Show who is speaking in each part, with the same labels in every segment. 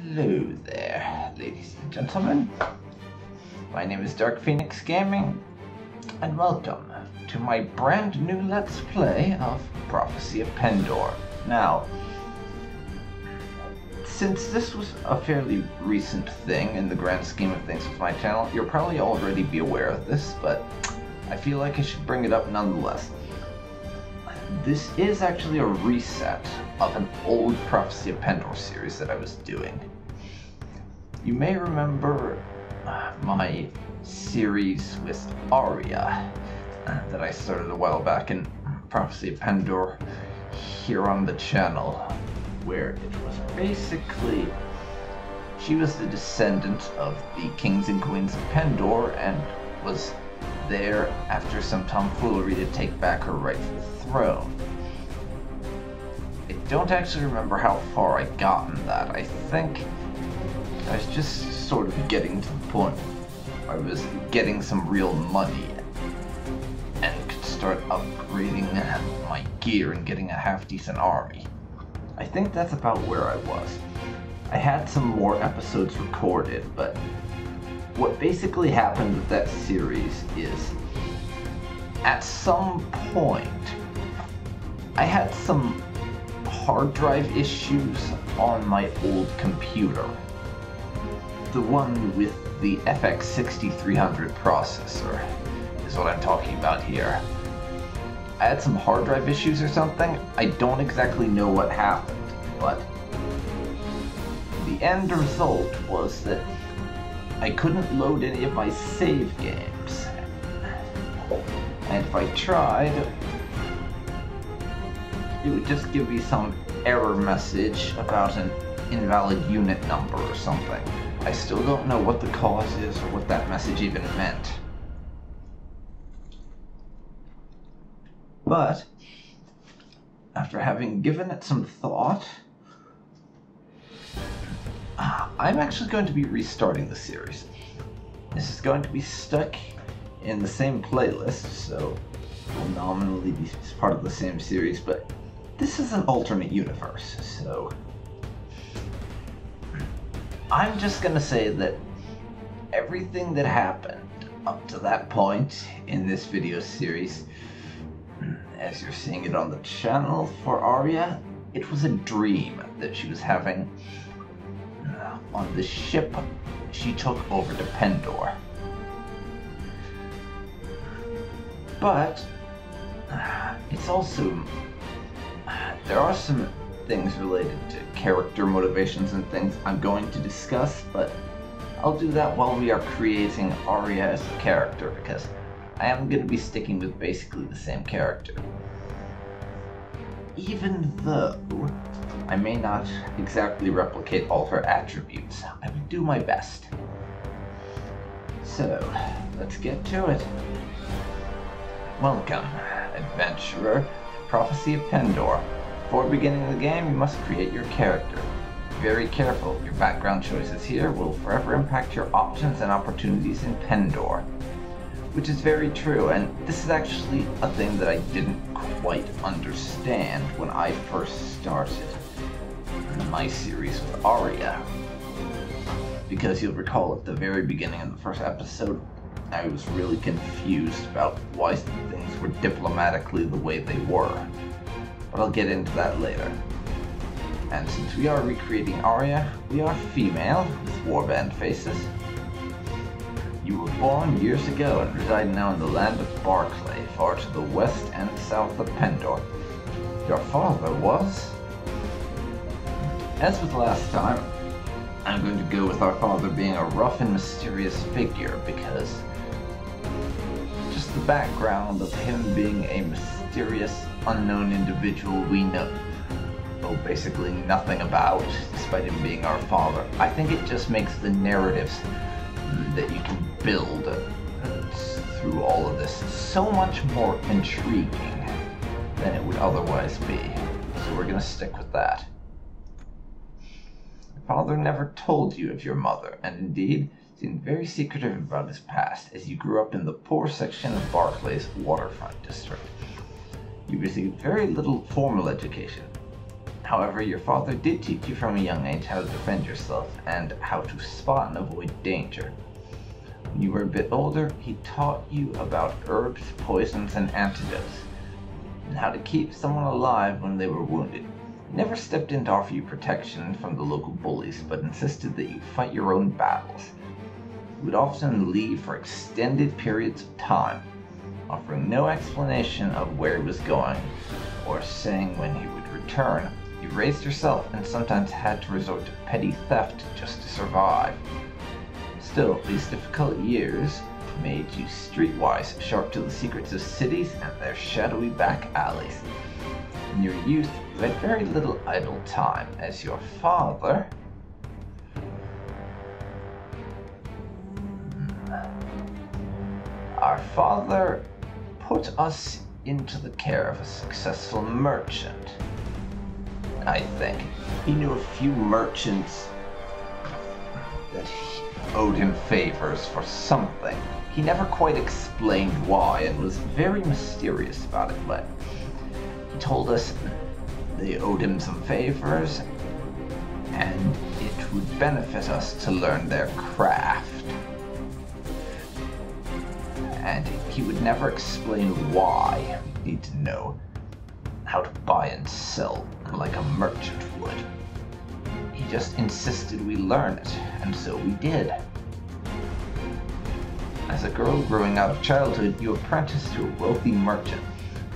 Speaker 1: Hello there, ladies and gentlemen. My name is DarkPhoenix Gaming, and welcome to my brand new Let's Play of Prophecy of Pendor. Now, since this was a fairly recent thing in the grand scheme of things with my channel, you'll probably already be aware of this, but I feel like I should bring it up nonetheless. This is actually a reset of an old Prophecy of Pendor series that I was doing. You may remember my series with Arya that I started a while back in Prophecy of Pendor here on the channel, where it was basically, she was the descendant of the kings and queens of Pendor and was there after some tomfoolery to take back her rightful throne. I don't actually remember how far I got in that. I think I was just sort of getting to the point where I was getting some real money and could start upgrading my gear and getting a half-decent army. I think that's about where I was. I had some more episodes recorded, but what basically happened with that series is, at some point, I had some hard drive issues on my old computer. The one with the FX 6300 processor is what I'm talking about here. I had some hard drive issues or something. I don't exactly know what happened, but the end result was that I couldn't load any of my save games. And if I tried, it would just give me some error message about an invalid unit number or something. I still don't know what the cause is or what that message even meant. But after having given it some thought, I'm actually going to be restarting the series. This is going to be stuck in the same playlist, so it will nominally be part of the same series, but this is an alternate universe, so I'm just gonna say that everything that happened up to that point in this video series, as you're seeing it on the channel for Arya, it was a dream that she was having on the ship she took over to Pendor. But it's also, there are some things related to character motivations and things I'm going to discuss, but I'll do that while we are creating Arya as a character, because I am going to be sticking with basically the same character. Even though I may not exactly replicate all her attributes, I will do my best. So, let's get to it. Welcome, adventurer, to Prophecy of Pendor. Before beginning the game, you must create your character. Be very careful, your background choices here will forever impact your options and opportunities in Pendor. Which is very true, and this is actually a thing that I didn't quite understand when I first started my series with Arya. Because you'll recall at the very beginning of the first episode, I was really confused about why things were diplomatically the way they were. But I'll get into that later. And since we are recreating Arya, we are female, with warband faces. You were born years ago and reside now in the land of Barclay, far to the west and south of Pendor. Your father was? As with last time, I'm going to go with our father being a rough and mysterious figure, because just the background of him being a mysterious, unknown individual we know basically nothing about, despite him being our father. I think it just makes the narratives that you can build through all of this so much more intriguing than it would otherwise be. So we're gonna stick with that. Your father never told you of your mother, and indeed seemed very secretive about his past, as you grew up in the poor section of Barclay's waterfront district. You received very little formal education. However, your father did teach you from a young age how to defend yourself and how to spot and avoid danger. When you were a bit older, he taught you about herbs, poisons, and antidotes, and how to keep someone alive when they were wounded. He never stepped in to offer you protection from the local bullies, but insisted that you fight your own battles. He would often leave for extended periods of time, offering no explanation of where he was going or saying when he would return. You raised yourself and sometimes had to resort to petty theft just to survive. Still, these difficult years made you streetwise, sharp to the secrets of cities and their shadowy back alleys. In your youth, you had very little idle time, as your father Our father put us into the care of a successful merchant. I think he knew a few merchants that owed him favors for something. He never quite explained why and was very mysterious about it, but he told us they owed him some favors and it would benefit us to learn their craft. And he would never explain why. We need to know how to buy and sell like a merchant would. He just insisted we learn it, and so we did. As a girl growing out of childhood, you apprenticed to a wealthy merchant,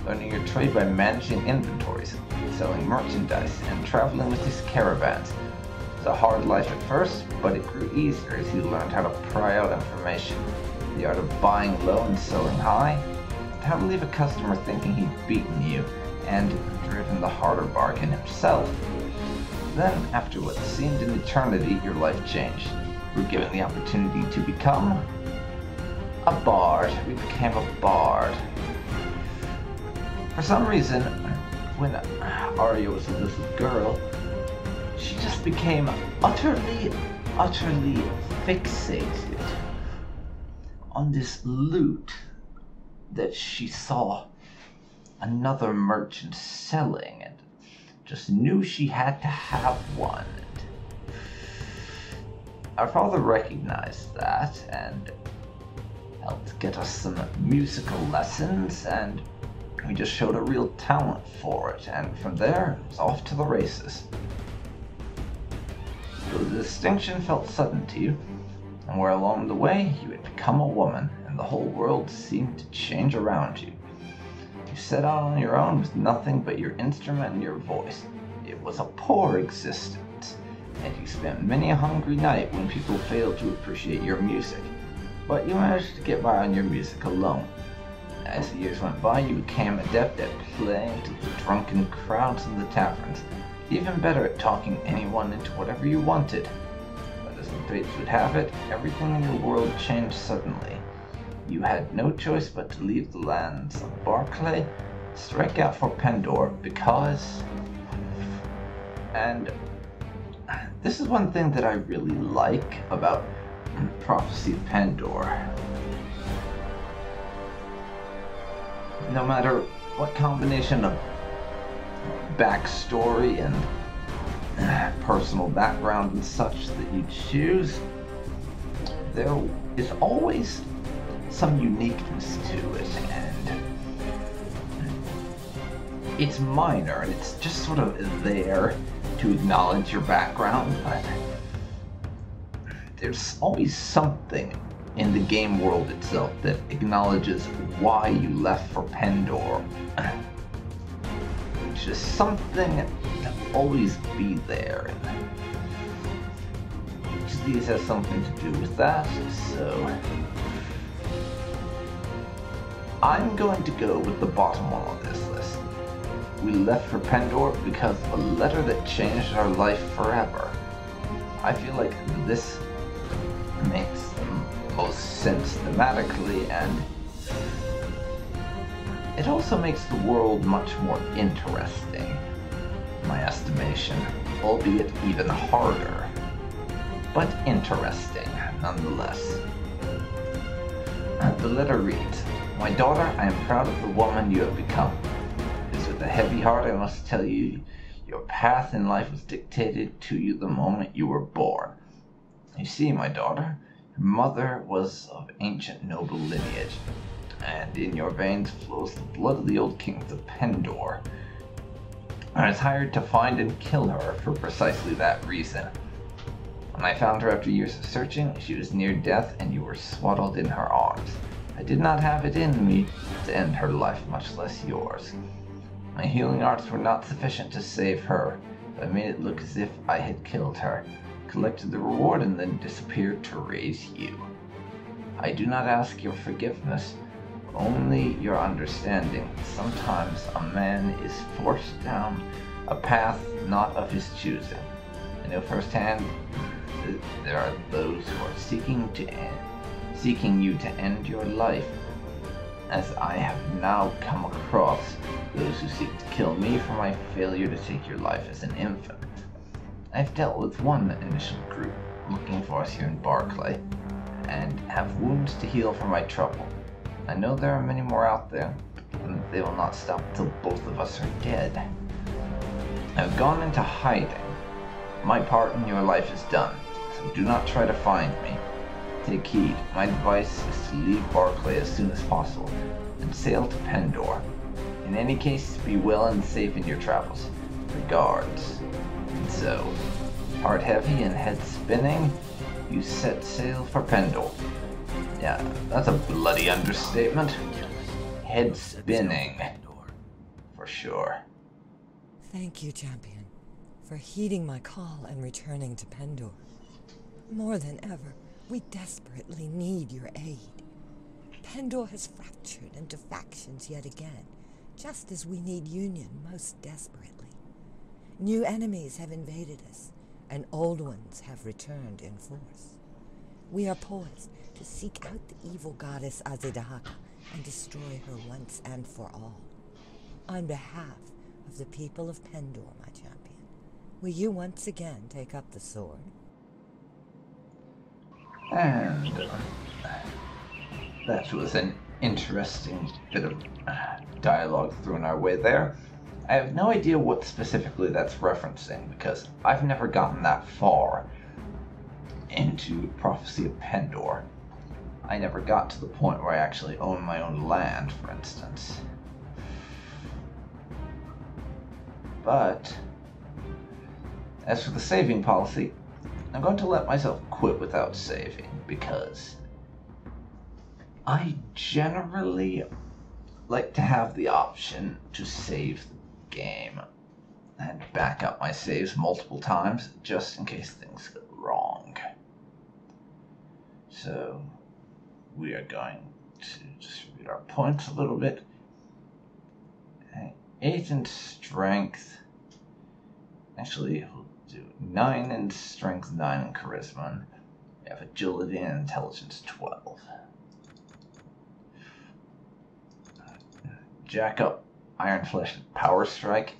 Speaker 1: learning your trade by managing inventories, selling merchandise, and traveling with his caravans. It was a hard life at first, but it grew easier as he learned how to pry out information, the art of buying low and selling high, how to leave a customer thinking he'd beaten you, and driven the harder bargain himself. Then, after what seemed an eternity, your life changed. You were given the opportunity to become a bard. We became a bard. For some reason, when Arya was a little girl, she just became utterly fixated on this loot that she saw another merchant selling and just knew she had to have one. Our father recognized that and helped get us some musical lessons, and we just showed a real talent for it, and from there it was off to the races. So the distinction felt sudden to you, and where along the way you had become a woman and the whole world seemed to change around you. You set out on your own with nothing but your instrument and your voice. It was a poor existence, and you spent many a hungry night when people failed to appreciate your music. But you managed to get by on your music alone. As the years went by, you became adept at playing to the drunken crowds in the taverns, even better at talking anyone into whatever you wanted. But as the fates would have it, everything in your world changed suddenly. You had no choice but to leave the lands of Barclay, strike out for Pendor, because... And this is one thing that I really like about Prophecy of Pendor. No matter what combination of backstory and personal background and such that you choose, there is always some uniqueness to it, and it's minor, and it's just sort of there to acknowledge your background, but there's always something in the game world itself that acknowledges why you left for Pendor. It's just something that will always be there, and each of these has something to do with that, so I'm going to go with the bottom one on this list. We left for Pendor because of a letter that changed our life forever. I feel like this makes the most sense thematically, and it also makes the world much more interesting, in my estimation, albeit even harder, but interesting nonetheless. The letter reads, "My daughter, I am proud of the woman you have become. It is with a heavy heart I must tell you, Your path in life was dictated to you the moment you were born. You see, my daughter, your mother was of ancient noble lineage, and in your veins flows the blood of the old kings of Pendor. I was hired to find and kill her for precisely that reason. When I found her after years of searching, she was near death and you were swaddled in her arms. I did not have it in me to end her life, much less yours. My healing arts were not sufficient to save her, but I made it look as if I had killed her, collected the reward, and then disappeared to raise you. I do not ask your forgiveness, only your understanding. Sometimes a man is forced down a path not of his choosing. I know firsthand there are those who are seeking you to end your life, as I have now come across those who seek to kill me for my failure to take your life as an infant. I've dealt with one initial group looking for us here in Barclay, and have wounds to heal from my trouble. I know there are many more out there, and they will not stop till both of us are dead. I've gone into hiding. My part in your life is done, so do not try to find me. Take heed. My advice is to leave Barclay as soon as possible, and sail to Pendor. In any case, be well and safe in your travels. Regards. And so, heart heavy and head spinning, you set sail for Pendor. Yeah, that's a bloody understatement. Head spinning. For sure.
Speaker 2: Thank you, champion, for heeding my call and returning to Pendor. More than ever, we desperately need your aid. Pendor has fractured into factions yet again, just as we need union most desperately. New enemies have invaded us, and old ones have returned in force. We are poised to seek out the evil goddess Azedahaka and destroy her once and for all. On behalf of the people of Pendor, my champion, will you once again take up the sword?
Speaker 1: And that was an interesting bit of dialogue thrown our way there. I have no idea what specifically that's referencing, because I've never gotten that far into Prophecy of Pendor. I never got to the point where I actually own my own land, for instance. But as for the saving policy, I'm going to let myself quit without saving, because I generally like to have the option to save the game and back up my saves multiple times just in case things go wrong. So we are going to distribute our points a little bit. 8 in strength. Actually, we'll do 9 in strength, 9 in charisma. And we have agility and intelligence 12. Jack up Iron Flesh Power Strike.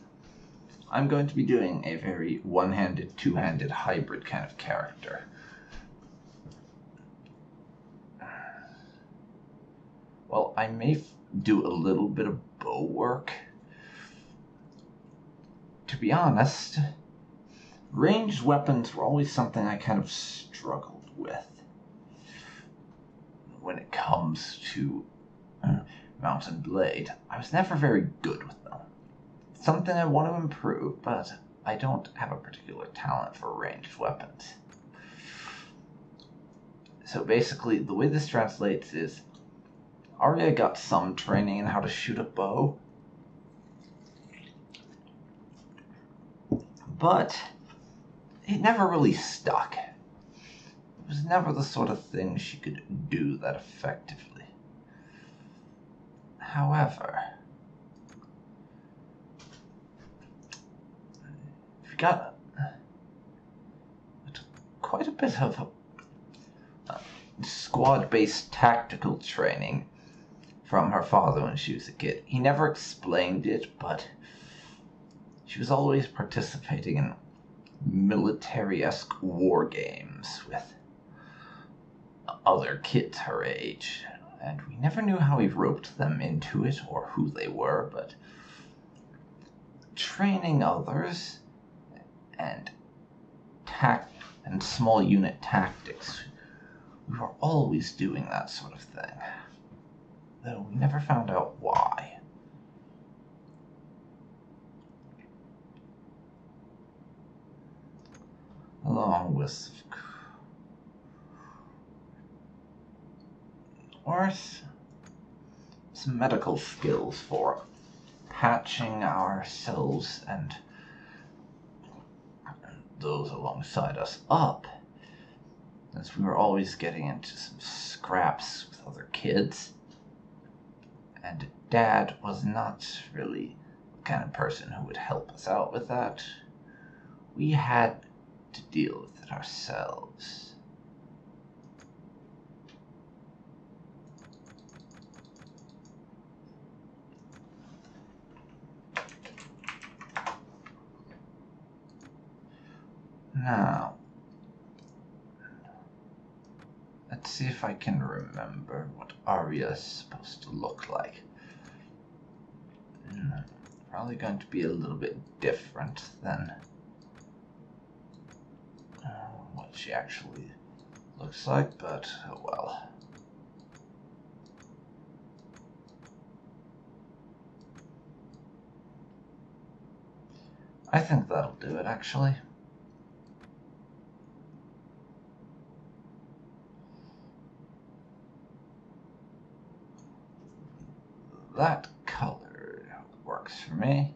Speaker 1: I'm going to be doing a very one-handed, two-handed hybrid kind of character. Well, I may do a little bit of bow work. To be honest, ranged weapons were always something I kind of struggled with when it comes to Mountain Blade. I was never very good with them. Something I want to improve, but I don't have a particular talent for ranged weapons. So basically, the way this translates is, Arya got some training in how to shoot a bow, but it never really stuck. It was never the sort of thing she could do that effectively. However, we got quite a bit of squad-based tactical training from her father when she was a kid. He never explained it, but she was always participating in military-esque war games with other kids her age, and we never knew how he roped them into it or who they were, but training others and small unit tactics. We were always doing that sort of thing, though we never found out why. Along with, of course, some medical skills for patching ourselves and those alongside us up, as we were always getting into some scraps with other kids, and Dad was not really the kind of person who would help us out with that. We had to deal with it ourselves. Now, let's see if I can remember what Arya is supposed to look like. Probably going to be a little bit different than what she actually looks like, but oh well. I think that'll do it, actually. That color works for me.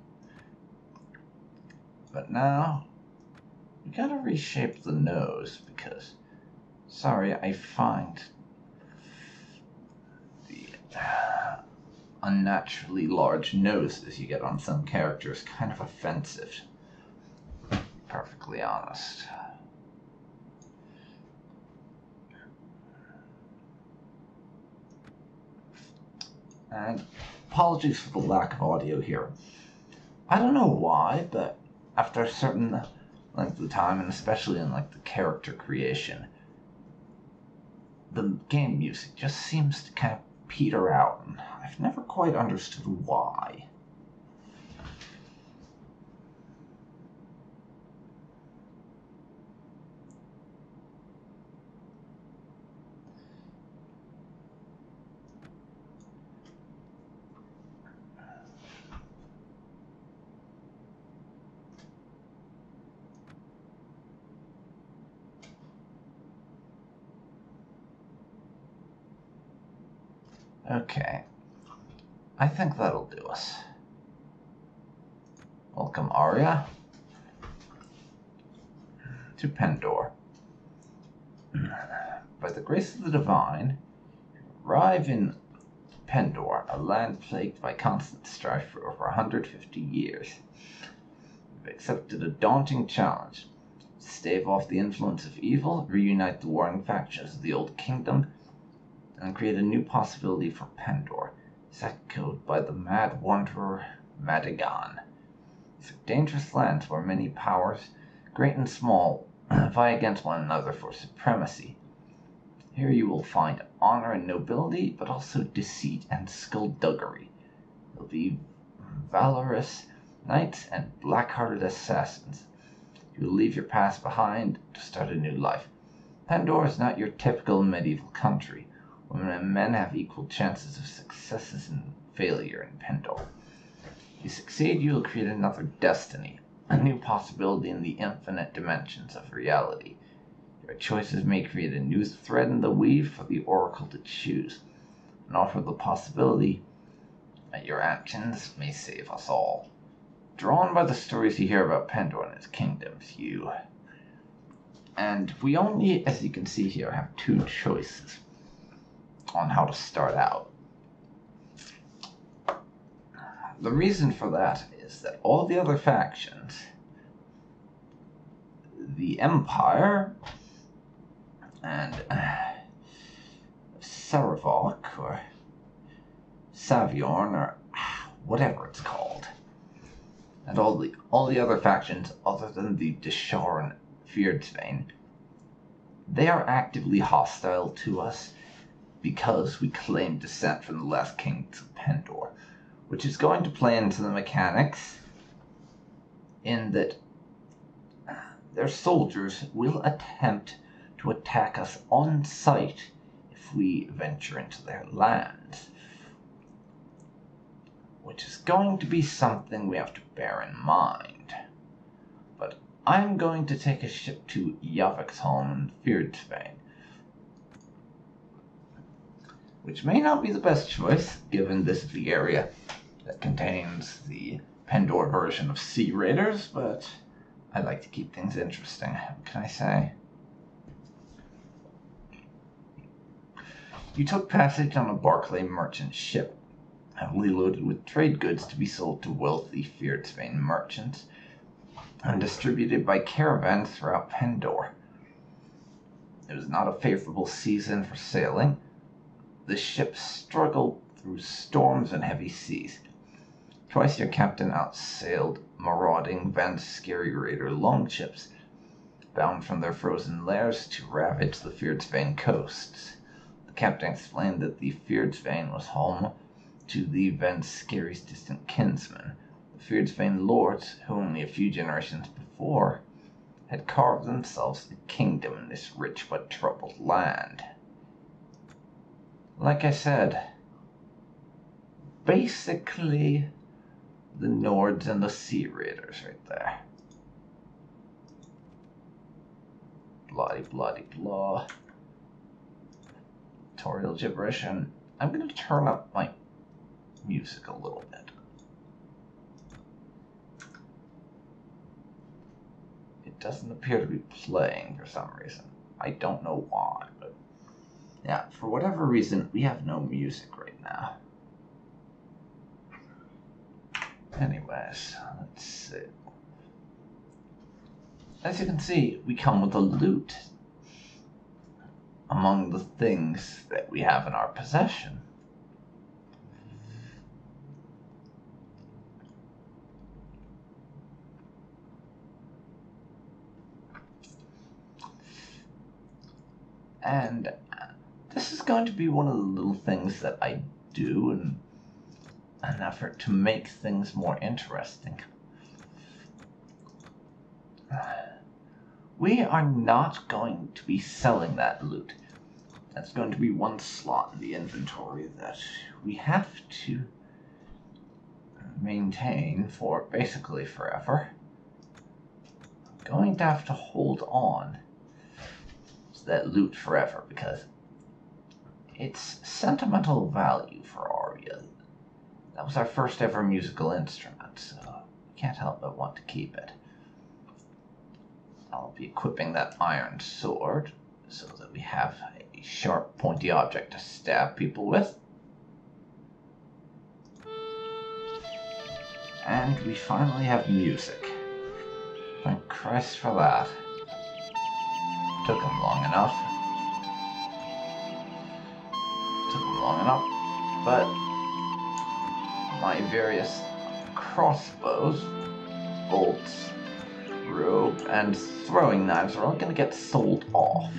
Speaker 1: But now, we gotta reshape the nose because, sorry, I find the unnaturally large noses you get on some characters kind of offensive, to be perfectly honest. And apologies for the lack of audio here. I don't know why, but after a certain length of time, and especially in like the character creation, the game music just seems to kind of peter out, and I've never quite understood why. Okay, I think that'll do us. Welcome, Arya, to Pendor. By the grace of the Divine, you arrive in Pendor, a land plagued by constant strife for over 150 years. You've accepted a daunting challenge. To stave off the influence of evil, reunite the warring factions of the Old Kingdom, and create a new possibility for Pendor, echoed by the mad wanderer Madigan. These are dangerous lands where many powers, great and small, vie against one another for supremacy. Here you will find honor and nobility, but also deceit and skullduggery. There'll be valorous knights and black-hearted assassins. You will leave your past behind to start a new life. Pendor is not your typical medieval country. Women and men have equal chances of successes and failure in Pendor. If you succeed, you will create another destiny, a new possibility in the infinite dimensions of reality. Your choices may create a new thread in the weave for the Oracle to choose, and offer the possibility that your actions may save us all. Drawn by the stories you hear about Pendor and its kingdoms, and we only, as you can see here, have two choices on how to start out. The reason for that is that all the other factions, the Empire, and Saravok, or Saviorn, or whatever it's called, and all the other factions other than the Desharan Fierdsvain, they are actively hostile to us because we claim descent from the last kings of Pendor, which is going to play into the mechanics in that Their soldiers will attempt to attack us on sight if we venture into their lands, which is going to be something we have to bear in mind. But I'm going to take a ship to Yavikholm in Fierdsvein, which may not be the best choice, given this is the area that contains the Pendor version of Sea Raiders, but I like to keep things interesting. What can I say? You took passage on a Barclay merchant ship, heavily loaded with trade goods to be sold to wealthy Fierdsvein merchants, and distributed by caravans throughout Pendor. It was not a favorable season for sailing. The ship struggled through storms and heavy seas. Twice your captain outsailed marauding Vanscary Raider longships, bound from their frozen lairs to ravage the Fierdsvein coasts. The captain explained that the Fierdsvein was home to the Vanscary's distant kinsmen, the Fierdsvein lords who only a few generations before had carved themselves a kingdom in this rich but troubled land. Like I said, basically the Nords and the Sea Raiders right there. Bloody, bloody, blah. Tutorial gibberish, and I'm going to turn up my music a little bit. It doesn't appear to be playing for some reason. I don't know why, but yeah, for whatever reason, we have no music right now. Anyways, let's see. As you can see, we come with a loot among the things that we have in our possession. And this is going to be one of the little things that I do in an effort to make things more interesting. We are not going to be selling that loot. That's going to be one slot in the inventory that we have to maintain for basically forever. I'm going to have to hold on to that loot forever because it's sentimental value for Arya. That was our first ever musical instrument, so we can't help but want to keep it. I'll be equipping that iron sword so that we have a sharp, pointy object to stab people with. And we finally have music. Thank Christ for that. Took him long enough. But my various crossbows, bolts, rope, and throwing knives are all going to get sold off.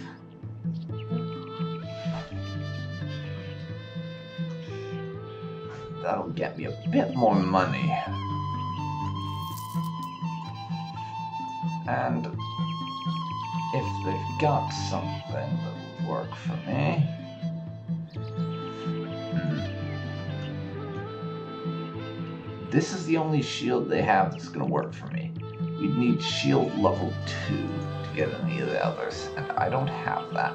Speaker 1: That'll get me a bit more money. And if they've got something that will work for me... This is the only shield they have that's going to work for me. We'd need shield level 2 to get any of the others, and I don't have that.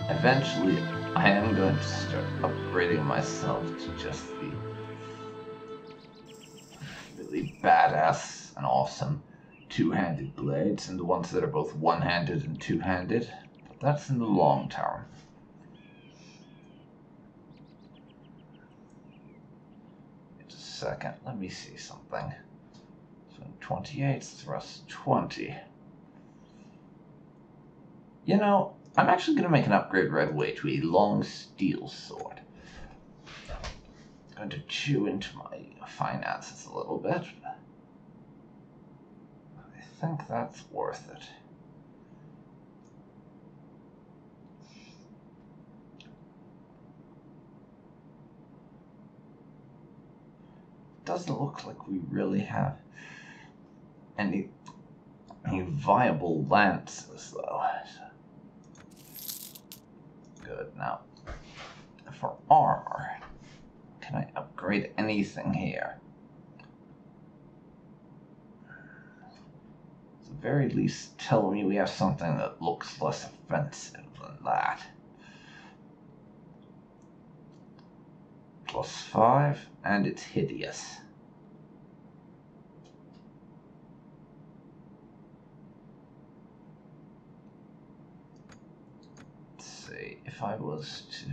Speaker 1: Eventually, I am going to start upgrading myself to just the really badass and awesome two-handed blades, and the ones that are both one-handed and two-handed, but that's in the long term. Just a second, let me see something. So 28 thrust 20. You know, I'm actually going to make an upgrade right away to a long steel sword. It's going to chew into my finances a little bit. I think that's worth it. doesn't look like we really have any viable lances, though. Good. Now, for armor, can I upgrade anything here? At the very least, tell me we have something that looks less offensive than that. +5, and it's hideous. Let's see, if I was to...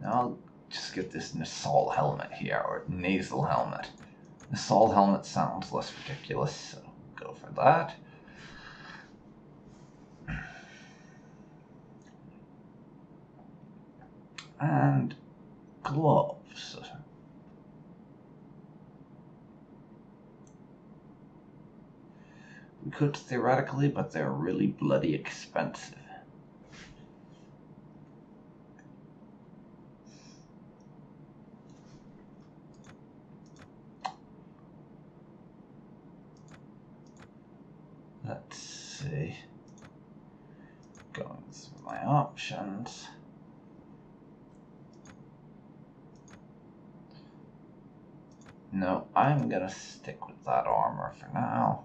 Speaker 1: Now I'll just get this nasal helmet here, or nasal helmet. Nasal helmet sounds less ridiculous, so go for that. And gloves. We could theoretically, but they're really bloody expensive. Let's see. Going through my options. No, I'm gonna stick with that armor for now.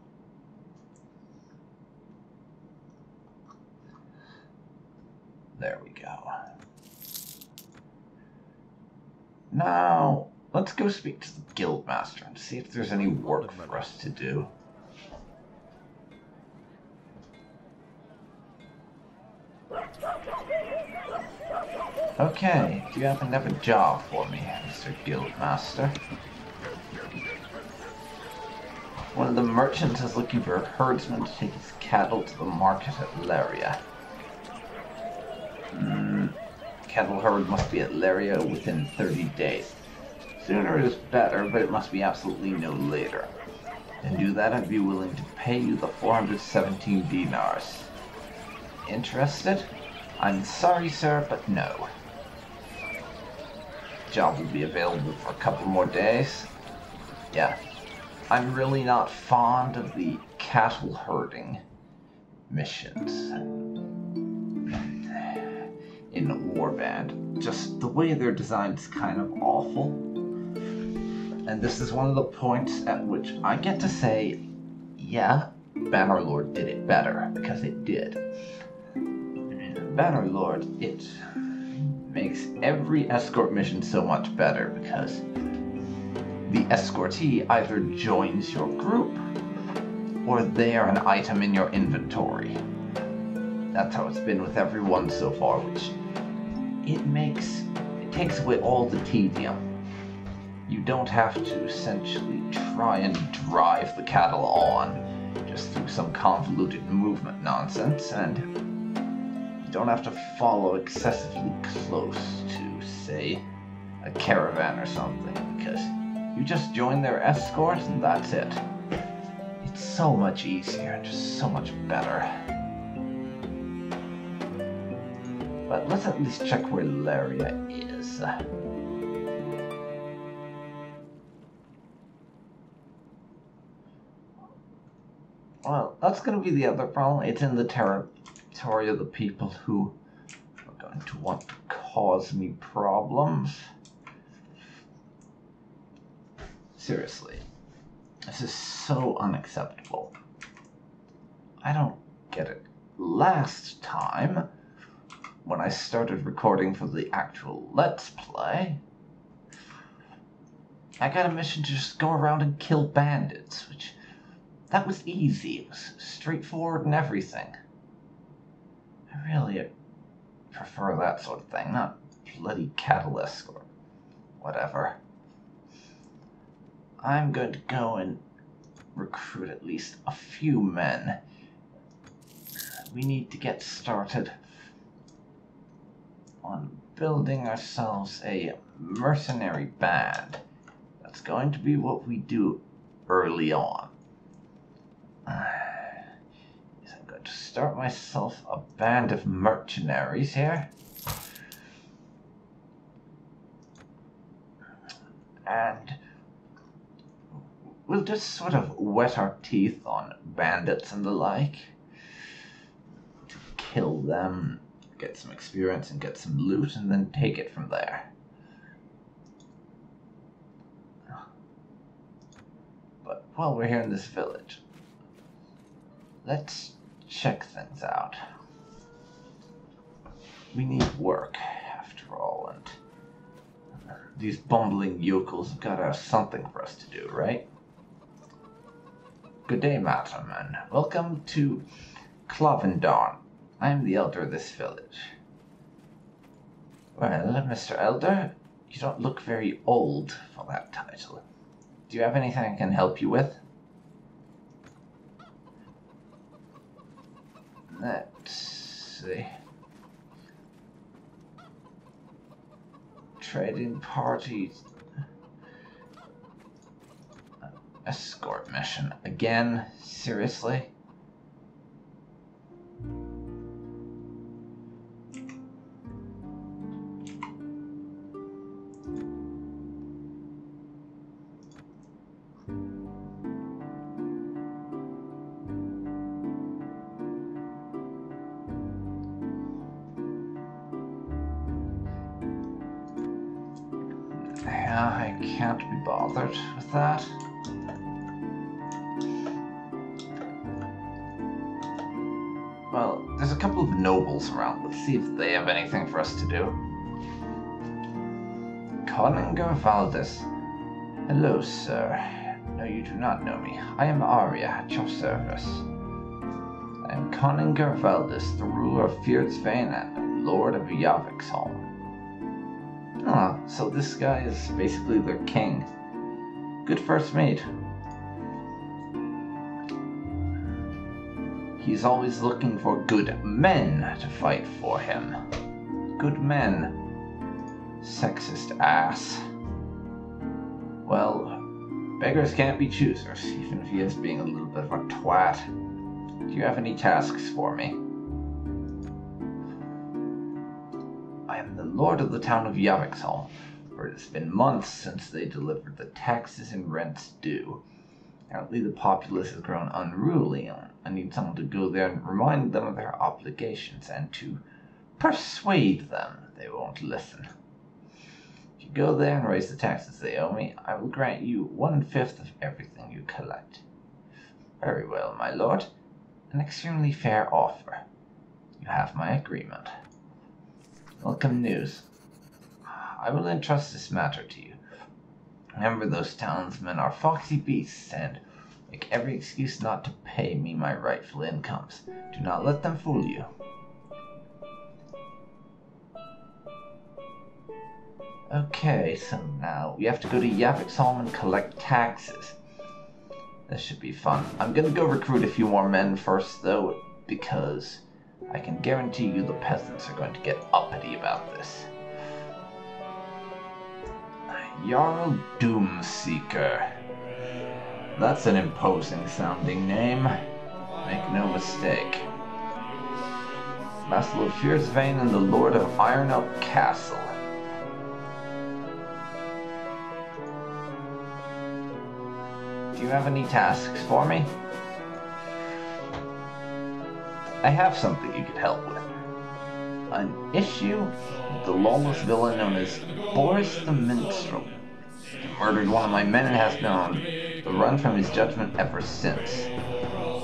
Speaker 1: There we go. Now, let's go speak to the guildmaster and see if there's any work for us to do. Okay, do you happen to have a job for me, Mr. Guildmaster? One of the merchants is looking for a herdsman to take his cattle to the market at Laria. Cattle herd must be at Laria within 30 days. Sooner is better, but it must be absolutely no later. To do that, I'd be willing to pay you the 417 dinars. Interested? I'm sorry, sir, but no. Job will be available for a couple more days. Yeah. I'm really not fond of the cattle herding missions in Warband. Just the way they're designed is kind of awful. And this is one of the points at which I get to say, yeah, Bannerlord did it better, because it did. Bannerlord, it makes every escort mission so much better, because the escortee either joins your group, or they are an item in your inventory. That's how it's been with everyone so far, which it takes away all the tedium. You don't have to essentially try and drive the cattle on just through some convoluted movement nonsense, and you don't have to follow excessively close to, say, a caravan or something, because you just join their escort and that's it. It's so much easier and just so much better. But let's at least check where Laria is. Well, that's going to be the other problem. It's in the territory of the people who are going to want to cause me problems. Seriously, this is so unacceptable. I don't get it. Last time, when I started recording for the actual Let's Play, I got a mission to just go around and kill bandits, which, that was easy. It was straightforward and everything. I really prefer that sort of thing, not bloody cattle escort. Whatever. I'm going to go and recruit at least a few men. We need to get started on building ourselves a mercenary band. That's going to be what we do early on. I'm going to start myself a band of mercenaries here. and we'll just sort of wet our teeth on bandits and the like. To kill them, get some experience and get some loot, and then take it from there. But while we're here in this village, let's check things out. We need work, after all, and these bumbling yokels have got to have something for us to do, right? Good day, madam, and welcome to Clovendon. I am the elder of this village. Well, Mr. Elder, you don't look very old for that title. Do you have anything I can help you with? Let's see. Trading parties. Escort mission. Again? Seriously? Yeah, I can't be bothered with that. Well, there's a couple of nobles around. Let's see if they have anything for us to do. Coninger Valdez. Hello, sir. No, you do not know me. I am Arya, at your service. I am Coninger Valdez, the ruler of Fierdsvain and Lord of Yavixholm. Ah, so this guy is basically their king. Good first mate. He's always looking for good men to fight for him. Good men. Sexist ass. Well, beggars can't be choosers, even if he is being a little bit of a twat. Do you have any tasks for me? I am the lord of the town of Yavixholm, for it has been months since they delivered the taxes and rents due. Apparently the populace has grown unruly, and I need someone to go there and remind them of their obligations and to persuade them they won't listen. If you go there and raise the taxes they owe me, I will grant you 1/5 of everything you collect. Very well, my lord. An extremely fair offer. You have my agreement. Welcome news. I will entrust this matter to you. Remember, those townsmen are foxy beasts and make every excuse not to pay me my rightful incomes. Do not let them fool you. Okay, so now we have to go to Yavixholm and collect taxes. This should be fun. I'm gonna go recruit a few more men first, though, because I can guarantee you the peasants are going to get uppity about this. Jarl Doomseeker. That's an imposing sounding name. Make no mistake. Vassal of Fierdsvain and the Lord of Iron Oak Castle. Do you have any tasks for me? I have something you could help with. An issue with the lawless villain known as Boris the Minstrel. He murdered one of my men and has been on the run from his judgment ever since.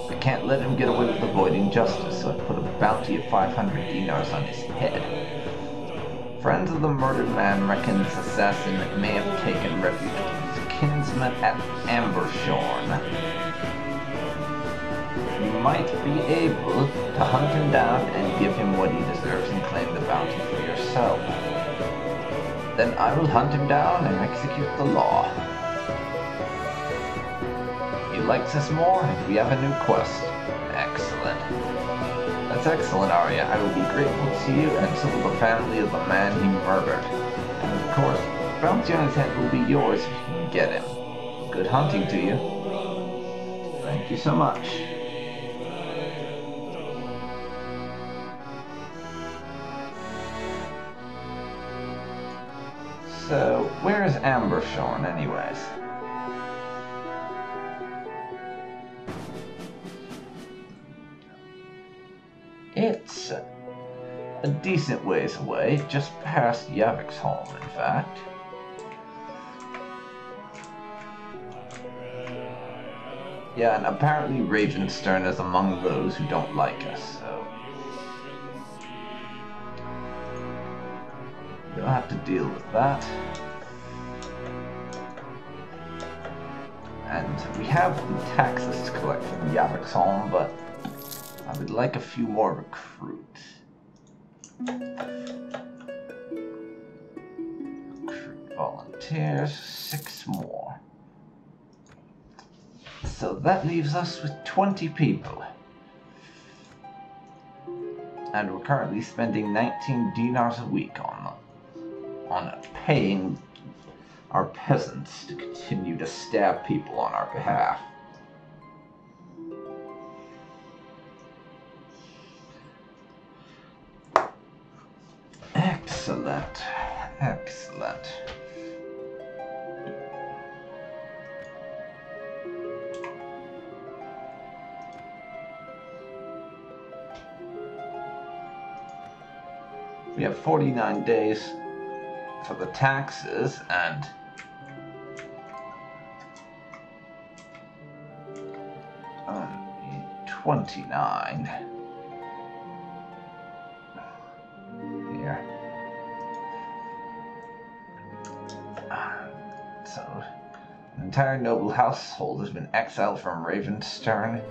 Speaker 1: I can't let him get away with avoiding justice, so I put a bounty of 500 dinars on his head. Friends of the murdered man reckon this assassin may have taken refuge with his kinsman at Ambershorn. You might be able to hunt him down and give him what he deserves and claim the bounty for yourself. Then I will hunt him down and execute the law. He likes us more, and we have a new quest. Excellent. That's excellent, Arya. I will be grateful to you, and so will the family of the man he murdered. And of course, the bounty on his head will be yours if you can get him. Good hunting to you. Thank you so much. So, where is Ambershorn, anyways? It's a decent ways away, just past Yavik's home, in fact. Yeah, and apparently Ravenstern is among those who don't like us, so you'll have to deal with that. And we have the taxes to collect from Yavik's home, but I would like a few more recruits. Recruit volunteers, 6 more. So that leaves us with 20 people. And we're currently spending 19 dinars a week on paying our peasants to continue to stab people on our behalf. Excellent. Excellent. We have 49 days for the taxes and 29 here. So, an entire noble household has been exiled from Ravenstern.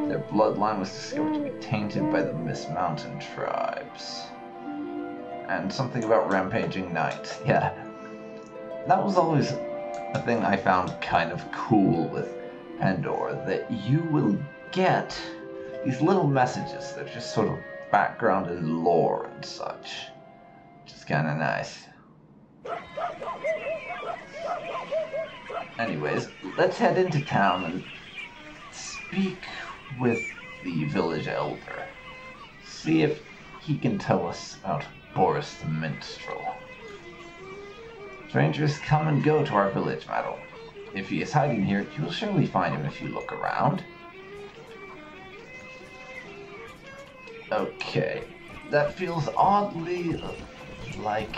Speaker 1: Their bloodline was discovered to be tainted by the Mist Mountain tribes. And something about rampaging knights. Yeah, that was always a thing I found kind of cool with Pendor, that you will get these little messages that are just sort of background and lore and such, which is kind of nice. Anyways, let's head into town and speak with the village elder. See if he can tell us about Boris the Minstrel. Strangers come and go to our village, madam. If he is hiding here, you will surely find him if you look around. Okay, that feels oddly like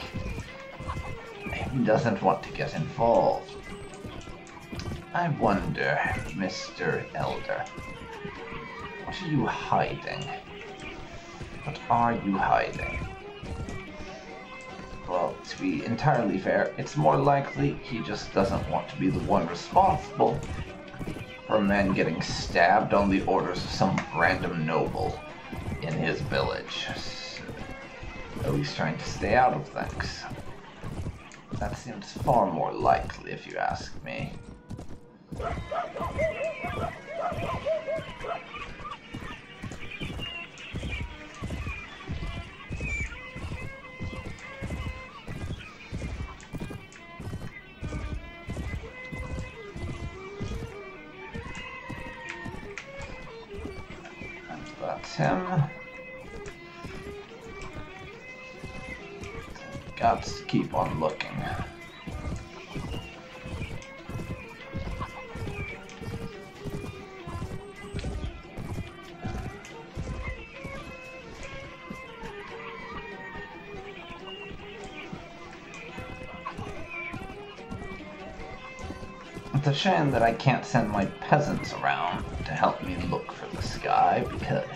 Speaker 1: he doesn't want to get involved. I wonder, Mr. Elder, what are you hiding? What are you hiding? Well, to be entirely fair, it's more likely he just doesn't want to be the one responsible for a man getting stabbed on the orders of some random noble in his village. So he's trying to stay out of things. That seems far more likely, if you ask me. That's him. Got to keep on looking. It's a shame that I can't send my peasants around to help me look for this guy, because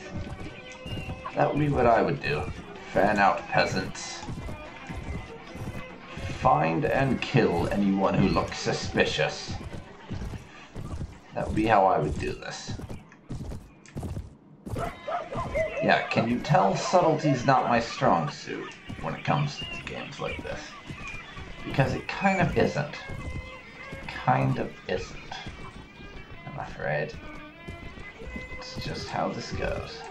Speaker 1: that would be what I would do. Fan out peasants. Find and kill anyone who looks suspicious. That would be how I would do this. Yeah, can you tell subtlety's not my strong suit when it comes to games like this? Because it kind of isn't. Kind of isn't, I'm afraid. It's just how this goes.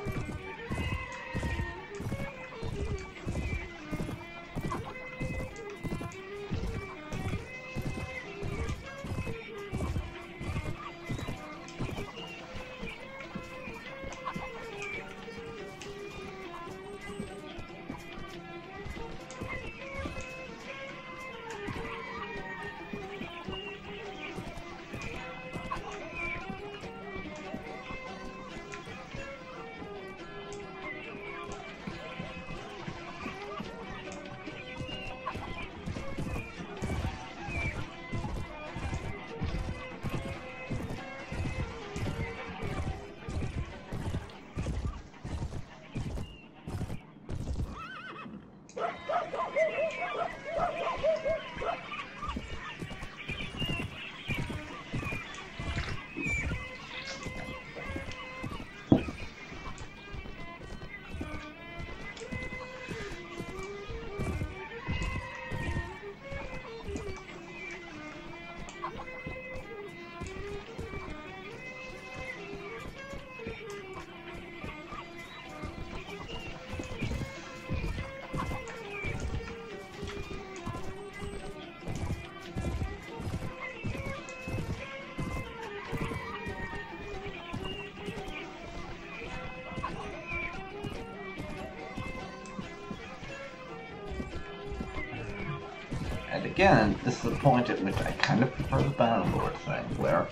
Speaker 1: And again, this is the point at which I kind of prefer the Bannerlord thing, where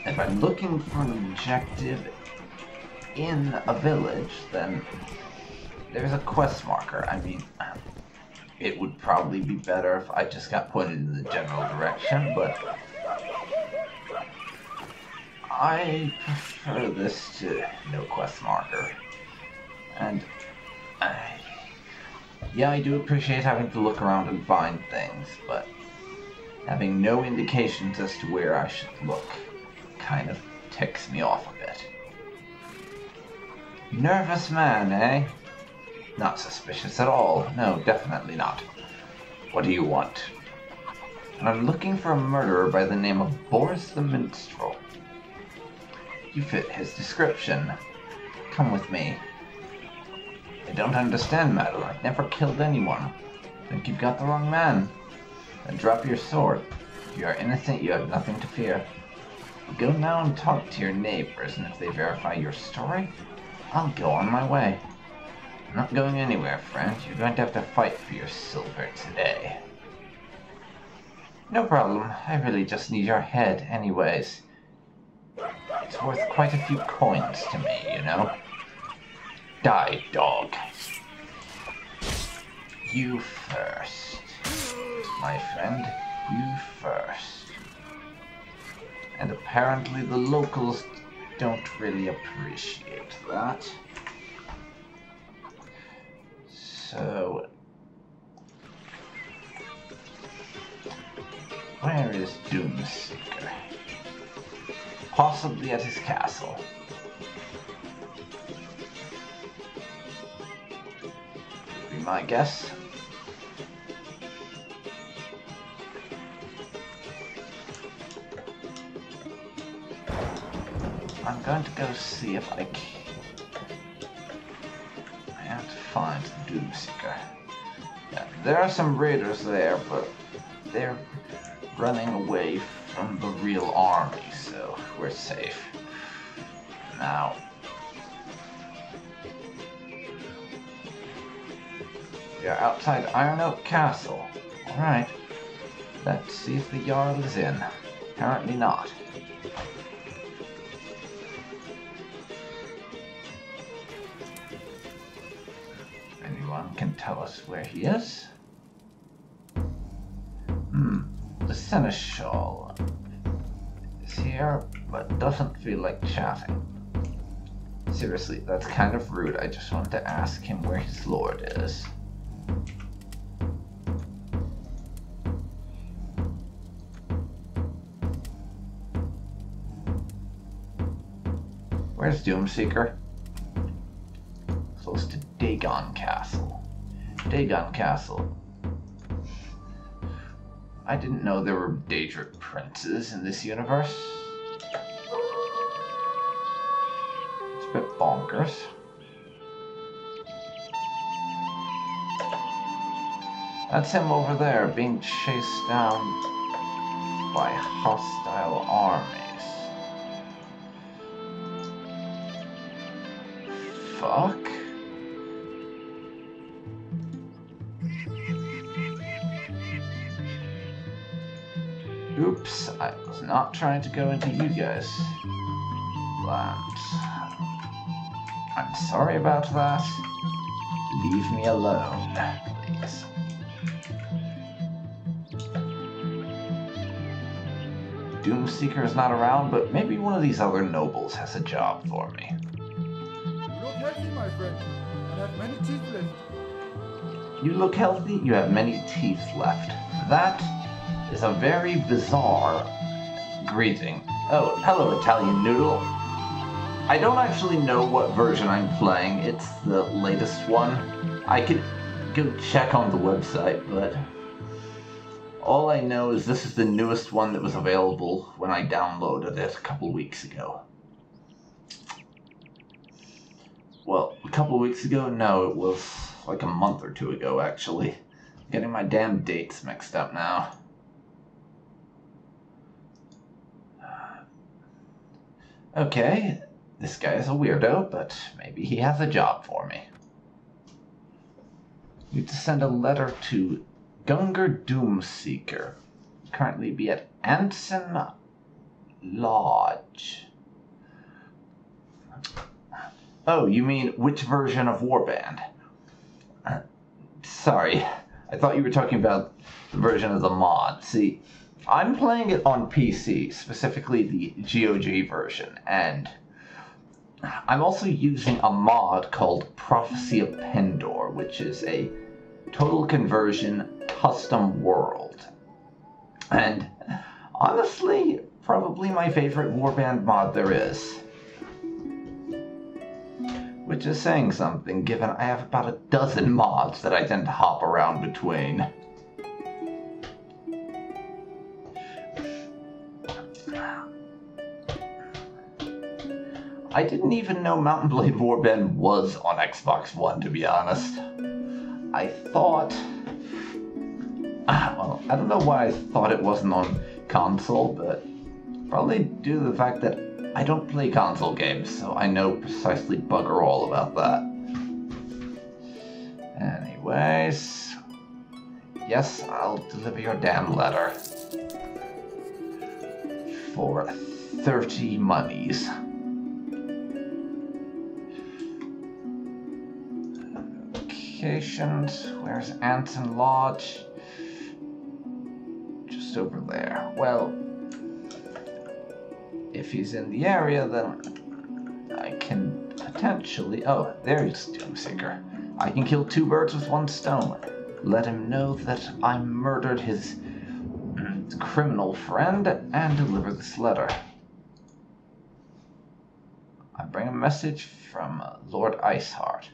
Speaker 1: if I'm looking for an objective in a village, then there's a quest marker. I mean, it would probably be better if I just got pointed in the general direction, but I prefer this to no quest marker. And yeah, I do appreciate having to look around and find things, but having no indications as to where I should look kind of ticks me off a bit. Nervous man, eh? Not suspicious at all. No, definitely not. What do you want? I'm looking for a murderer by the name of Boris the Minstrel. You fit his description. Come with me. I don't understand, madam. I've never killed anyone. Think you've got the wrong man. Then drop your sword. If you are innocent, you have nothing to fear. Go now and talk to your neighbors, and if they verify your story, I'll go on my way. I'm not going anywhere, friend. You're going to have to fight for your silver today. No problem. I really just need your head, anyways. It's worth quite a few coins to me, you know? Die, dog. You first. My friend, you first. And apparently the locals don't really appreciate that. So... where is Doomseeker? Possibly at his castle. Be my guess. I'm going to go see if I have to find the Doomseeker. Yeah, there are some raiders there, but they're running away from the real army, so we're safe. Now, we are outside Iron Oak Castle. Alright, let's see if the Jarl is in. Apparently not. Anyone can tell us where he is? The Seneschal is here, but doesn't feel like chatting. Seriously, that's kind of rude. I just wanted to ask him where his lord is. Where's Doomseeker? Close to Dagon Castle. Dagon Castle. I didn't know there were Daedric princes in this universe. It's a bit bonkers. That's him over there, being chased down by hostile armies. Fuck. Oops, I was not trying to go into you guys' lands. I'm sorry about that. Leave me alone, please. Doomseeker is not around, but maybe one of these other nobles has a job for me.
Speaker 3: You look healthy, my friend, and have many teeth left.
Speaker 1: You look healthy, you have many teeth left. That is a very bizarre greeting. Oh, hello, Italian Noodle. I don't actually know what version I'm playing. It's the latest one. I could go check on the website, but all I know is this is the newest one that was available when I downloaded it a couple weeks ago. Well, a couple weeks ago? No, it was like a month or two ago, actually. Getting my damn dates mixed up now. Okay, this guy is a weirdo, but maybe he has a job for me. Need to send a letter to Gungar Doomseeker. Currently be at Anson Lodge. Oh, you mean which version of Warband? Sorry, I thought you were talking about the version of the mod. See, I'm playing it on PC, specifically the GOG version, and I'm also using a mod called Prophecy of Pendor, which is a total conversion custom world. And honestly, probably my favorite Warband mod there is. Which is saying something, given I have about a dozen mods that I tend to hop around between. I didn't even know Mount & Blade Warband was on Xbox One, to be honest. I thought... well, I don't know why I thought it wasn't on console, but probably due to the fact that I don't play console games, so I know precisely bugger all about that. Anyways... yes, I'll deliver your damn letter. For 30 monies. Locations. Where's Anson Lodge? Just over there. Well, if he's in the area, then I can potentially... oh, there's Doomseeker. I can kill two birds with one stone. Let him know that I murdered his criminal friend and deliver this letter. I bring a message from Lord Iceheart.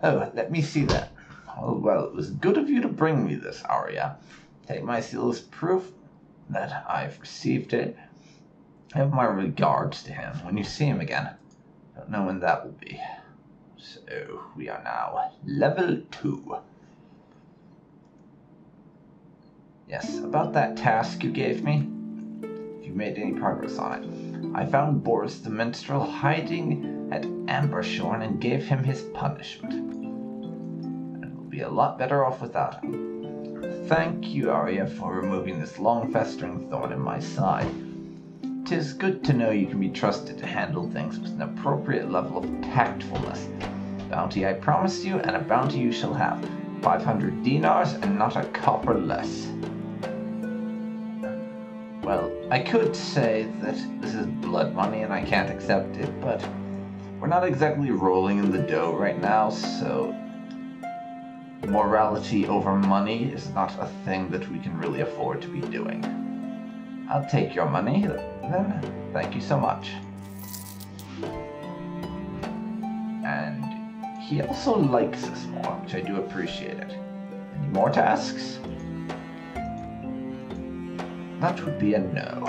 Speaker 1: Oh, let me see that. Oh, well, it was good of you to bring me this, Arya. Take my seal as proof that I've received it. Have my regards to him when you see him again. Don't know when that will be. So, we are now level 2. Yes, about that task you gave me. If you made any progress on it. I found Boris the Minstrel hiding at Ambershorn and gave him his punishment. And we'll be a lot better off without him. Thank you, Arya, for removing this long-festering thorn in my side. 'Tis good to know you can be trusted to handle things with an appropriate level of tactfulness. Bounty I promised you, and a bounty you shall have. 500 dinars, and not a copper less. Well, I could say that this is blood money and I can't accept it, but we're not exactly rolling in the dough right now, so morality over money is not a thing that we can really afford to be doing. I'll take your money, then. Thank you so much. And he also likes us more, which I do appreciate it. Any more tasks? That would be a no.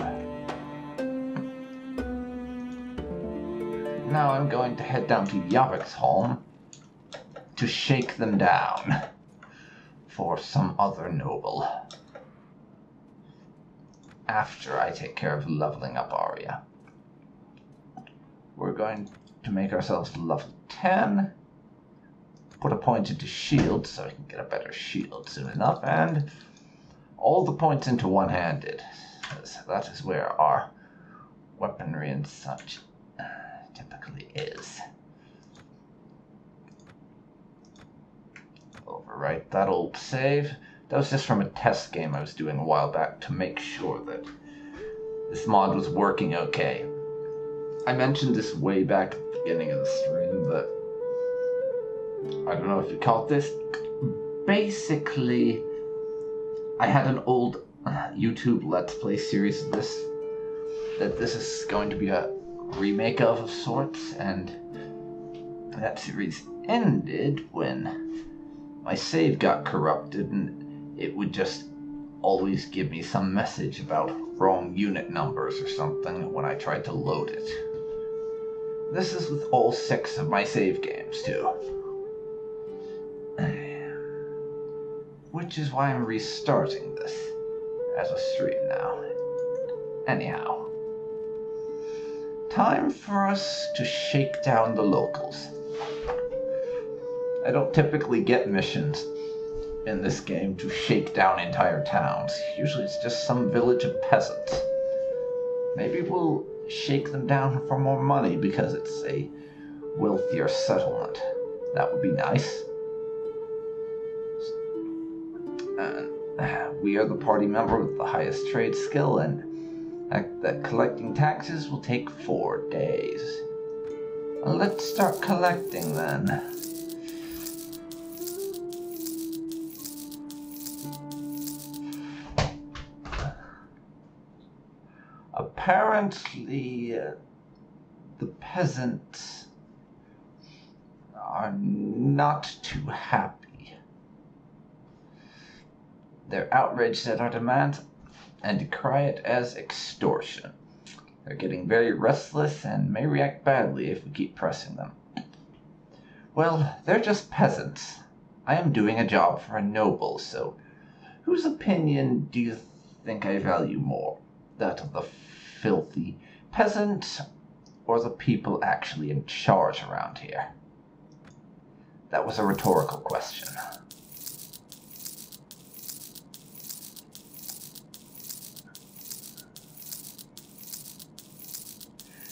Speaker 1: Now I'm going to head down to Yavek's home to shake them down for some other noble. After I take care of leveling up Arya. We're going to make ourselves level 10. Put a point into shield so I can get a better shield soon enough, and all the points into one-handed. That is where our weaponry and such typically is. Overwrite that old save. That was just from a test game I was doing a while back to make sure that this mod was working okay. I mentioned this way back at the beginning of the stream, but I don't know if you caught this. Basically, I had an old YouTube Let's Play series of this, that this is going to be a remake of sorts, and that series ended when my save got corrupted and it would just always give me some message about wrong unit numbers or something when I tried to load it. This is with all 6 of my save games too. Which is why I'm restarting this as a stream now. Anyhow, time for us to shake down the locals. I don't typically get missions in this game to shake down entire towns. Usually it's just some village of peasants. Maybe we'll shake them down for more money because it's a wealthier settlement. That would be nice. We are the party member with the highest trade skill, and that collecting taxes will take 4 days. Let's start collecting then. Apparently, the peasants are not too happy. They're outraged at our demands and decry it as extortion. They're getting very restless and may react badly if we keep pressing them. Well, they're just peasants. I am doing a job for a noble, so whose opinion do you think I value more? That of the filthy peasant, or the people actually in charge around here? That was a rhetorical question.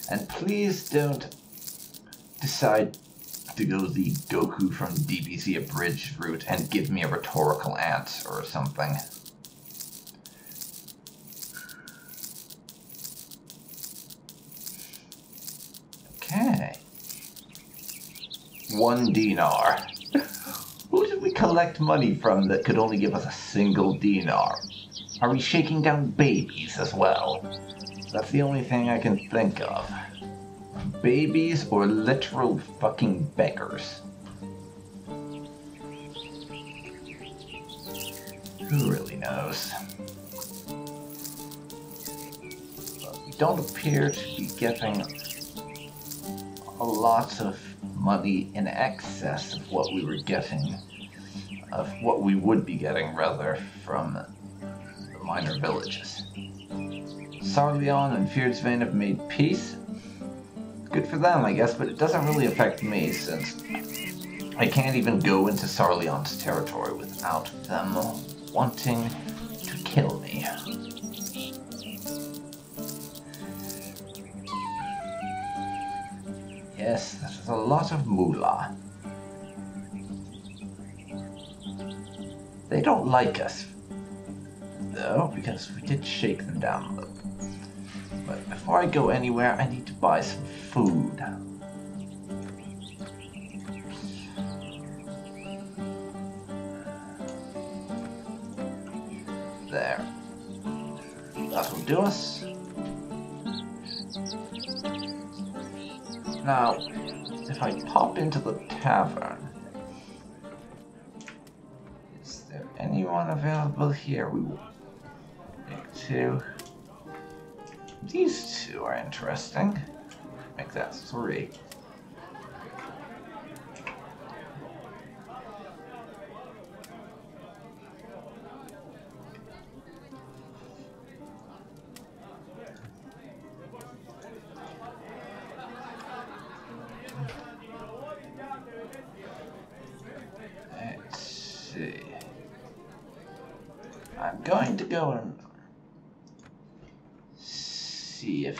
Speaker 1: And please don't decide to go the Goku from DBZ Abridged route and give me a rhetorical answer or something. Okay. 1 dinar. Who did we collect money from that could only give us a single dinar? Are we shaking down babies as well? That's the only thing I can think of. Babies or literal fucking beggars. Who really knows? But we don't appear to be getting a lot of money in excess of what we were getting, of what we would be getting, rather, from the minor villages. Sarleon and Fearsvain have made peace. Good for them, I guess, but it doesn't really affect me, since I can't even go into Sarleon's territory without them wanting to kill me. Yes, that is a lot of moolah. They don't like us, though, because we did shake them down a little. But before I go anywhere, I need to buy some food. There. That will do us. Now, if I pop into the tavern, is there anyone available here? We will make 2. These 2 are interesting. Make that 3. Let's see. I'm going to go and see if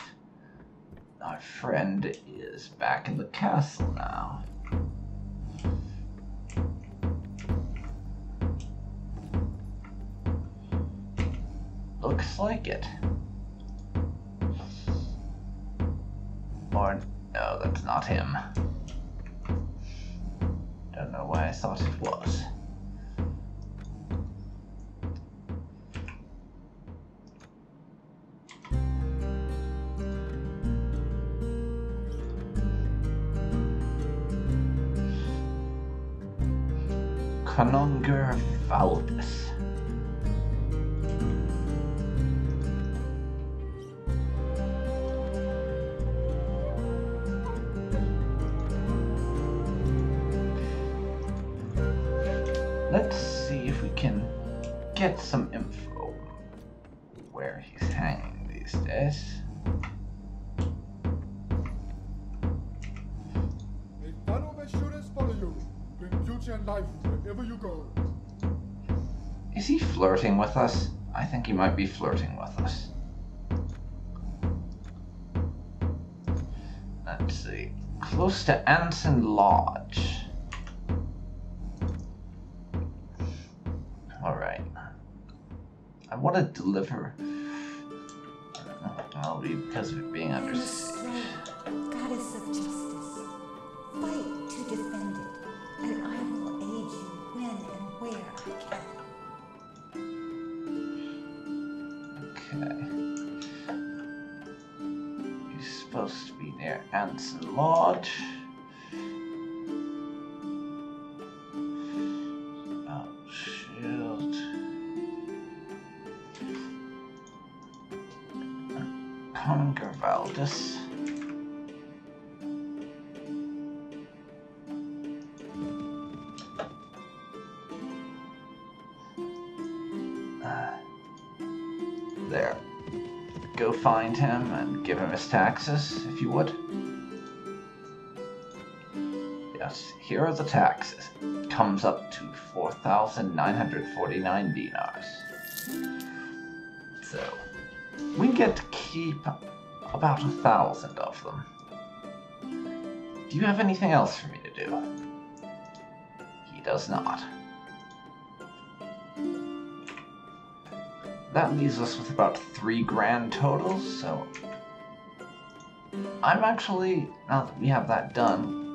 Speaker 1: our friend is back in the castle now. Looks like it. Or no, that's not him. don't know why I thought it was. Conunger Valdis. Let's see if we can get some info where he's hanging these days.
Speaker 3: May fellow assurance follow you. Bring beauty and life wherever you go.
Speaker 1: Is he flirting with us? I think he might be flirting with us. Let's see. Close to Anson Lodge. Alright. I want to deliver. Well, because of it being under siege.
Speaker 2: Goddess of justice, fight to defend it, and I will aid you when and where I can.
Speaker 1: Okay. He's supposed to be near Anson Lodge. Oh, shield. Conger Valdis. There. Go find him and give him his taxes, if you would. Yes, here are the taxes. It comes up to 4,949 dinars. So, we get to keep about 1,000 of them. Do you have anything else for me to do? He does not. That leaves us with about 3 grand total, so I'm actually, now that we have that done,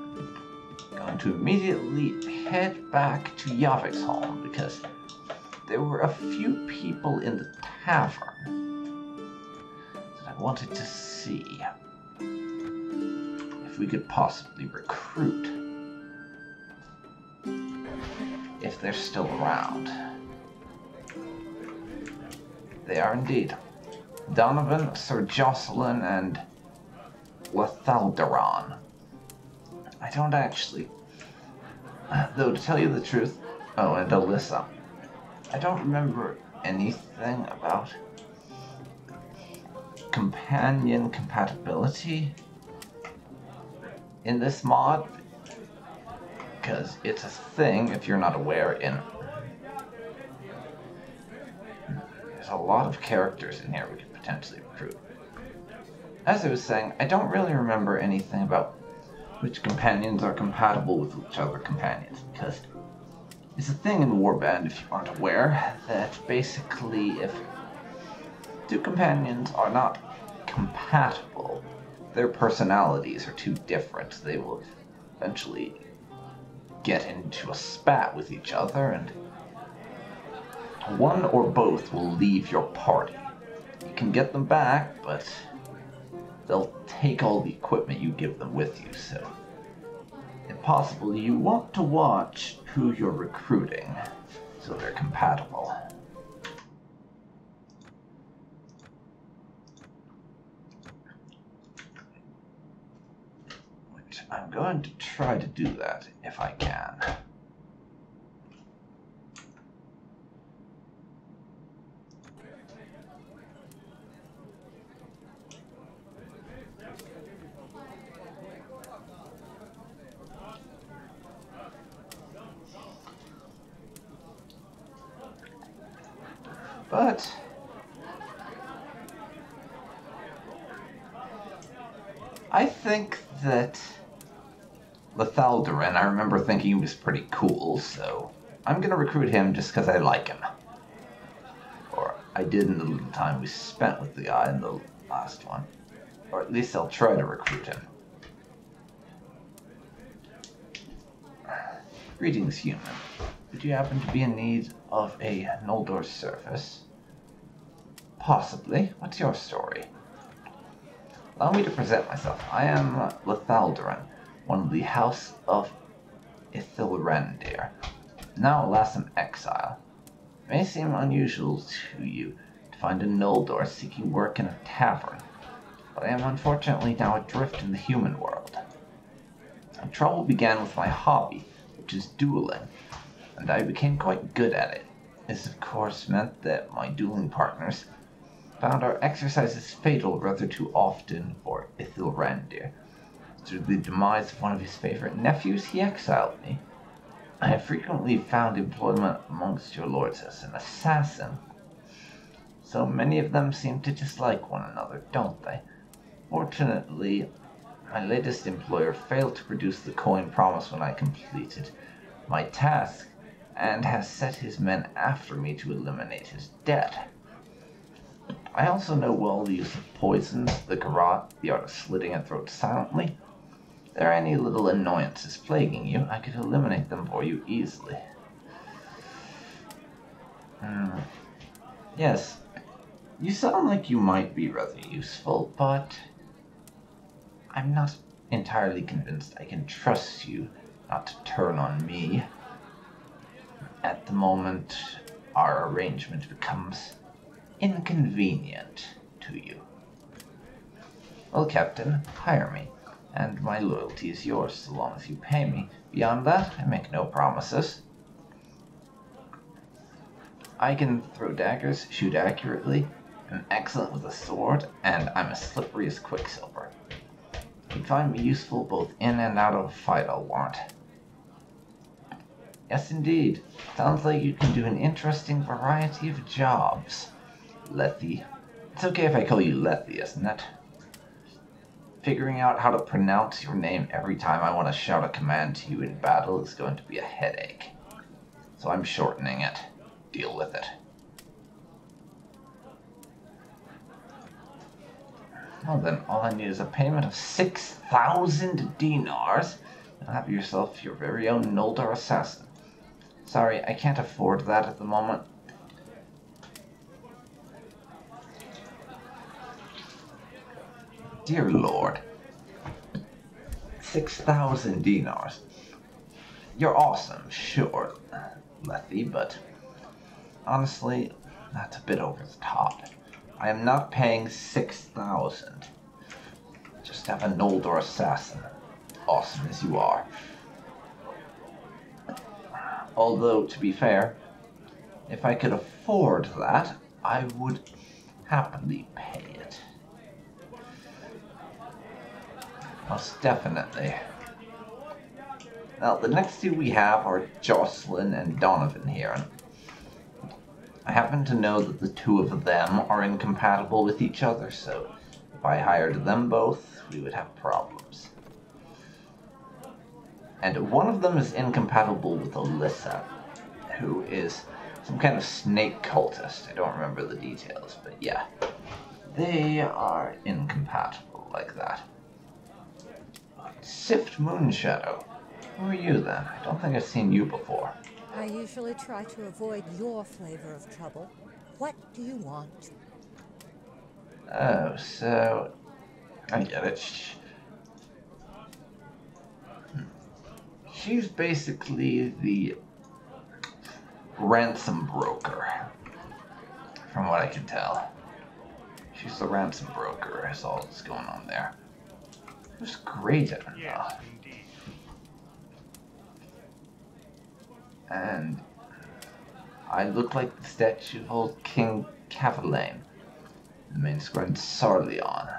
Speaker 1: going to immediately head back to Yavik's home, because there were a few people in the tavern that I wanted to see if we could possibly recruit, if they're still around. They are indeed. Donovan, Sir Jocelyn, and Lethaldaron. I don't actually... Though, to tell you the truth... Oh, and Alyssa. I don't remember anything about companion compatibility in this mod, because it's a thing, if you're not aware, in... There's a lot of characters in here we could potentially recruit. As I was saying, I don't really remember anything about which companions are compatible with which other companions, because it's a thing in Warband, if you aren't aware, that basically if 2 companions are not compatible, their personalities are too different. They will eventually get into a spat with each other, and one or both will leave your party. You can get them back, but they'll take all the equipment you give them with you, so if possible, you want to watch who you're recruiting so they're compatible. Which I'm going to try to do that if I can. But I think that Lethaldaron, I remember thinking he was pretty cool, so I'm gonna recruit him just because I like him. Or I did in the little time we spent with the guy in the last one. Or at least I'll try to recruit him. Greetings, human. Would you happen to be in need of a Noldor surface? Possibly. What's your story? Allow me to present myself. I am Lethaldarin, one of the House of Ithilrendir, now alas in exile. It may seem unusual to you to find a Noldor seeking work in a tavern, but I am unfortunately now adrift in the human world. The trouble began with my hobby, which is dueling, and I became quite good at it. This of course meant that my dueling partners found our exercises fatal rather too often for Ithilrendir. Through the demise of one of his favorite nephews, he exiled me. I have frequently found employment amongst your lords as an assassin. So many of them seem to dislike one another, don't they? Fortunately, my latest employer failed to produce the coin promised when I completed my task, and has set his men after me to eliminate his debt. I also know well the use of poisons, the garrote, the art of slitting a throat silently. If there are any little annoyances plaguing you, I could eliminate them for you easily. Yes, you sound like you might be rather useful, but I'm not entirely convinced I can trust you not to turn on me. At the moment, our arrangement becomes inconvenient to you. Well, Captain, hire me, and my loyalty is yours so long as you pay me. Beyond that, I make no promises. I can throw daggers, shoot accurately, I'm excellent with a sword, and I'm as slippery as Quicksilver. You'd find me useful both in and out of a fight, I'll warrant. Yes, indeed. Sounds like you can do an interesting variety of jobs, Lethy. It's okay if I call you Lethy, isn't it? Figuring out how to pronounce your name every time I want to shout a command to you in battle is going to be a headache. So I'm shortening it. Deal with it. Well then, all I need is a payment of 6,000 dinars, and have yourself your very own Noldor assassin. Sorry, I can't afford that at the moment. Dear Lord. 6,000 dinars. You're awesome, sure, Lethy, but honestly, that's a bit over the top. I am not paying 6,000. Just have a Noldor assassin, awesome as you are. Although, to be fair, if I could afford that, I would happily pay it. Most definitely. Now, the next two we have are Jocelyn and Donovan here. I happen to know that the two of them are incompatible with each other, so if I hired them both, we would have problems. And one of them is incompatible with Alyssa, who is some kind of snake cultist. I don't remember the details, but yeah. They are incompatible like that. Sift Moonshadow. Who are you then? I don't think I've seen you before.
Speaker 4: I usually try to avoid your flavor of trouble. What do you want?
Speaker 1: Oh, so I get it. She's basically the ransom broker, from what I can tell. She's the ransom broker, is all that's going on there. Who's great at her, though. And I look like the statue of old King Cavalain, the main square in Sarleon.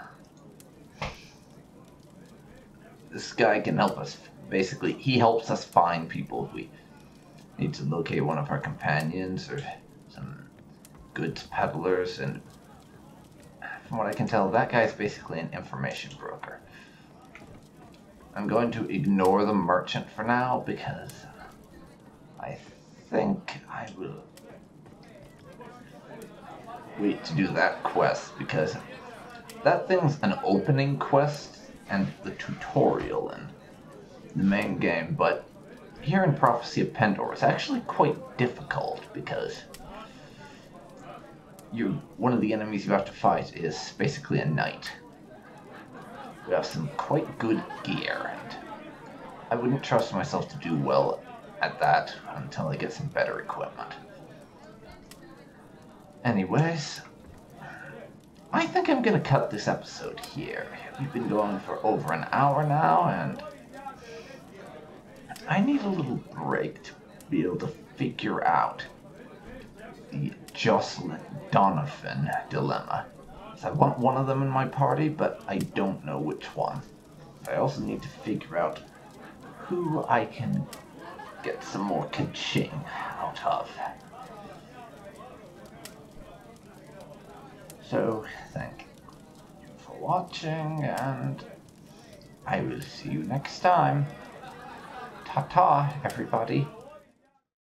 Speaker 1: This guy can help us. Basically, he helps us find people if we need to locate one of our companions or some goods peddlers, and from what I can tell, that guy is basically an information broker. I'm going to ignore the merchant for now because I think I will wait to do that quest, because that thing's an opening quest and the tutorial in the main game, but here in Prophecy of Pendor is actually quite difficult because one of the enemies you have to fight is basically a knight. We have some quite good gear, and I wouldn't trust myself to do well at that until I get some better equipment. Anyways, I think I'm gonna cut this episode here. We've been going for over an hour now, and I need a little break to be able to figure out the Jocelyn Donovan dilemma. So I want one of them in my party, but I don't know which one. I also need to figure out who I can get some more ka-ching out of. So, thank you for watching, and I will see you next time. Ta-ta, everybody.